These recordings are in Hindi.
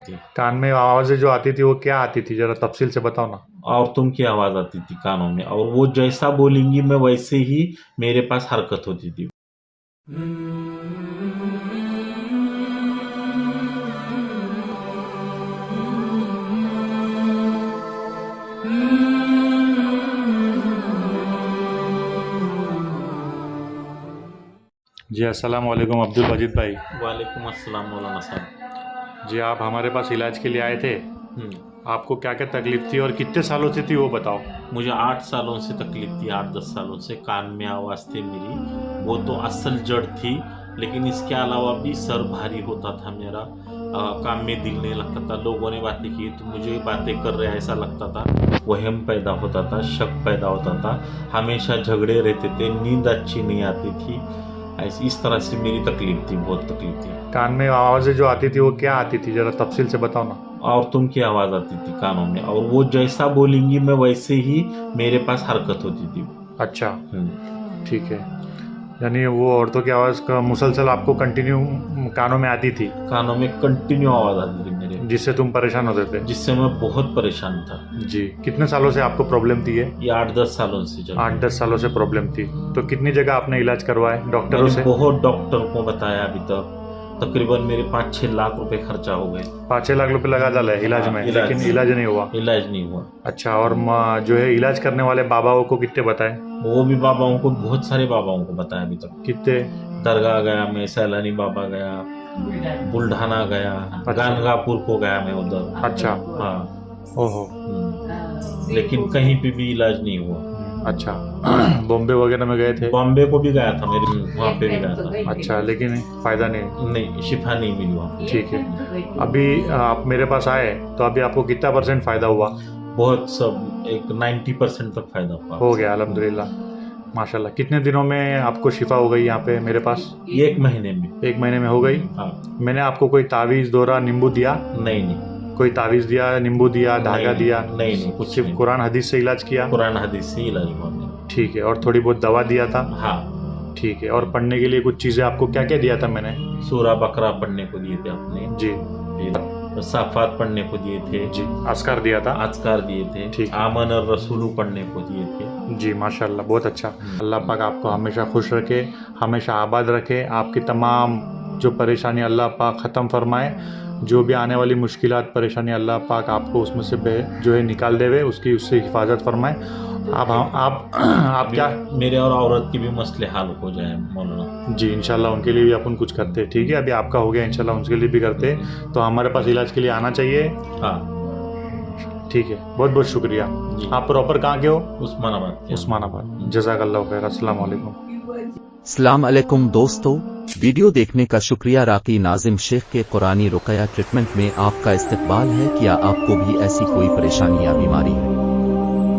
थी। कान में आवाजें जो आती थी वो क्या आती थी, जरा तफसील से बताओ ना। और तुम की आवाज आती थी कानों में, और वो जैसा बोलेंगी मैं वैसे ही मेरे पास हरकत होती थी। जी अस्सलाम वालेकुम अब्दुल वजीद भाई। वालेकुम अस्सलाम मौलाना साहब। जी आप हमारे पास इलाज के लिए आए थे, आपको क्या क्या तकलीफ थी और कितने सालों से थी वो बताओ। मुझे 8 सालों से तकलीफ थी, 8-10 सालों से कान में आवाज़ थी मेरी, वो तो असल जड़ थी। लेकिन इसके अलावा भी सर भारी होता था मेरा, काम में दिल नहीं लगता था। लोगों ने बातें की तो मुझे बातें कर रहे ऐसा लगता था, वहम पैदा होता था, शक पैदा होता था, हमेशा झगड़े रहते थे, नींद अच्छी नहीं आती थी। ऐसी इस तरह से मेरी तकलीफ थी, बहुत तकलीफ थी। कान में आवाजें जो आती थी वो क्या आती थी, जरा तफसील से बताओ ना। और तुम की आवाज़ आती थी कानों में, और वो जैसा बोलेंगी मैं वैसे ही मेरे पास हरकत होती थी। अच्छा ठीक है, यानी वो औरतों की आवाज़ का मुसलसल आपको कंटिन्यू कानों में आती थी। कानों में कंटिन्यू आवाज़ आती थी मेरे, जिससे तुम परेशान होते थे। जिससे मैं बहुत परेशान था। जी कितने सालों से आपको प्रॉब्लम थी ये 8-10 सालों से चल 8-10 सालों से प्रॉब्लम थी। तो कितनी जगह आपने इलाज करवाए डॉक्टरों मैंने से? बहुत डॉक्टर को बताया, अभी तक तकरीबन मेरे 5-6 लाख रुपए खर्चा हो गए। 5-6 लाख रुपए लगा डाला है इलाज में, लेकिन इलाज नहीं हुआ। इलाज नहीं हुआ। अच्छा, और जो है इलाज करने वाले बाबाओं को कितने बताए? वो भी बाबाओं को, बहुत सारे बाबाओं को बताया अभी तक। कितने? दरगाह गया मैं, सैलानी बाबा गया, बुल्ढाना गया, गानगापुर को गया मैं उधर। अच्छा हाँ। ओहो। लेकिन कहीं पे भी इलाज नहीं हुआ। अच्छा बॉम्बे वगैरह में गए थे? बॉम्बे को भी गया था मेरे, वहाँ पे भी गया था। अच्छा, लेकिन फायदा नहीं, शिफा नहीं मिली वहाँ। ठीक है, अभी आप मेरे पास आए तो अभी आपको कितना % फायदा हुआ? बहुत, सब एक 90% तक फायदा हुआ। हो गया अल्हम्दुलिल्लाह, माशाल्लाह। कितने दिनों में आपको शिफा हो गई यहाँ पे मेरे पास? 1 महीने में। 1 महीने में हो गई? हाँ। मैंने आपको कोई तावीज़, दोरा, नींबू दिया? नहीं। कोई तावीज़ दिया, नींबू दिया, धागा दिया? नहीं, कुछ सिर्फ कुरान हदीस से इलाज किया? कुरान हदीस से इलाज हुआ मेरा। ठीक है, और थोड़ी बहुत दवा दिया था? हाँ। ठीक है, और पढ़ने के लिए कुछ चीज़ें आपको क्या क्या दिया था मैंने? सूरा बकरा पढ़ने को दिए थे आपने जी। फिर साफात पढ़ने को दिए थे जी। अस्कार दिया था? अस्कार दिए थे। ठीक। आमन और रसूलू पढ़ने को दिए थे। जी माशाल्लाह, बहुत अच्छा। अल्लाह पाक आपको हमेशा खुश रखे, हमेशा आबाद रखे, आपकी तमाम जो परेशानी अल्लाह पाक ख़त्म फरमाए। जो भी आने वाली मुश्किलात परेशानी अल्लाह पाक आपको उसमें से जो है निकाल देवे, उसकी उससे हिफाजत फरमाए। आप क्या मेरे और औरत के भी मसले हल हो जाए मौलाना। जी इंशाल्लाह, उनके लिए भी अपन कुछ करते हैं। ठीक है, अभी आपका हो गया, इंशाल्लाह उनके लिए भी करते हैं। तो हमारे पास इलाज के लिए आना चाहिए। हाँ ठीक है, बहुत बहुत शुक्रिया। आप प्रॉपर कहाँ के हो? उस्मानाबाद। उस्मानाबाद। जज़ाकल्लाह खैर। अस्सलाम वालेकुम। अस्सलाम वालेकुम दोस्तों, वीडियो देखने का शुक्रिया। राकी नाजिम शेख के कुरानी रुक़या ट्रीटमेंट में आपका इस्तकबाल है। क्या आपको भी ऐसी कोई परेशानी या बीमारी है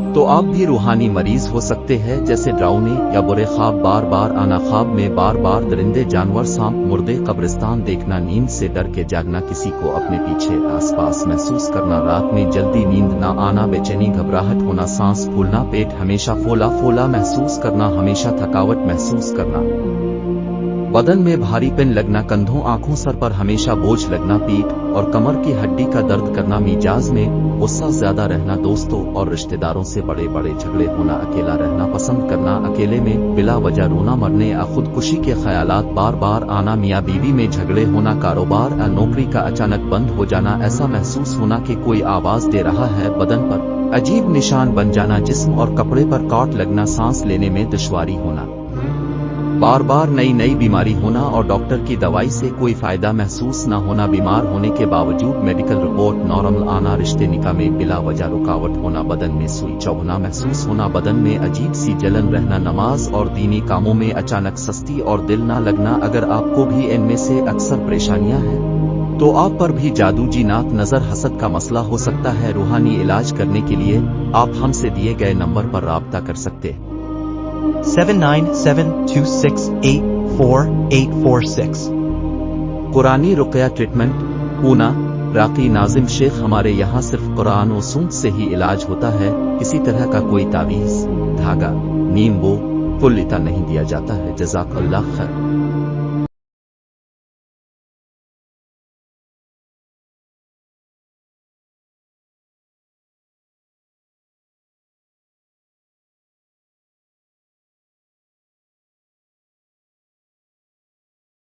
तो आप भी रूहानी मरीज हो सकते हैं, जैसे डरावने या बुरे ख्वाब, बार बार आना, ख्वाब में बार बार दरिंदे, जानवर, सांप, मुर्दे, कब्रिस्तान देखना, नींद से डर के जागना, किसी को अपने पीछे आसपास महसूस करना, रात में जल्दी नींद ना आना, बेचैनी, घबराहट होना, सांस फूलना, पेट हमेशा फूला फूला महसूस करना, हमेशा थकावट महसूस करना, बदन में भारीपन लगना, कंधों, आंखों, सर पर हमेशा बोझ लगना, पीठ और कमर की हड्डी का दर्द करना, मिजाज में गुस्सा ज्यादा रहना, दोस्तों और रिश्तेदारों से बड़े बड़े झगड़े होना, अकेला रहना पसंद करना, अकेले में बिला वजह रोना, मरने या खुदकुशी के ख्यालात बार बार आना, मियाँ बीवी में झगड़े होना, कारोबार या नौकरी का अचानक बंद हो जाना, ऐसा महसूस होना कि कोई आवाज दे रहा है, बदन पर अजीब निशान बन जाना, जिस्म और कपड़े पर काट लगना, सांस लेने में दुश्वारी होना, बार बार नई नई बीमारी होना और डॉक्टर की दवाई से कोई फायदा महसूस न होना, बीमार होने के बावजूद मेडिकल रिपोर्ट नॉर्मल आना, रिश्ते निकाह में बिला वजह रुकावट होना, बदन में सुई चुभना महसूस होना, बदन में अजीब सी जलन रहना, नमाज और दीनी कामों में अचानक सस्ती और दिल न लगना। अगर आपको भी इनमें से अक्सर परेशानियां हैं तो आप पर भी जादू, जिन्नात, नजर, हसद का मसला हो सकता है। रूहानी इलाज करने के लिए आप हमसे दिए गए नंबर पर राब्ता कर सकते हैं। 7972684846। कुरानी रुक़या ट्रीटमेंट, पूना। राकी नाजिम शेख। हमारे यहाँ सिर्फ कुरान और सूंद से ही इलाज होता है, किसी तरह का कोई तावीज़, धागा, नींबू, फुल्लिता नहीं दिया जाता है। जज़ाकल्लाह खैर।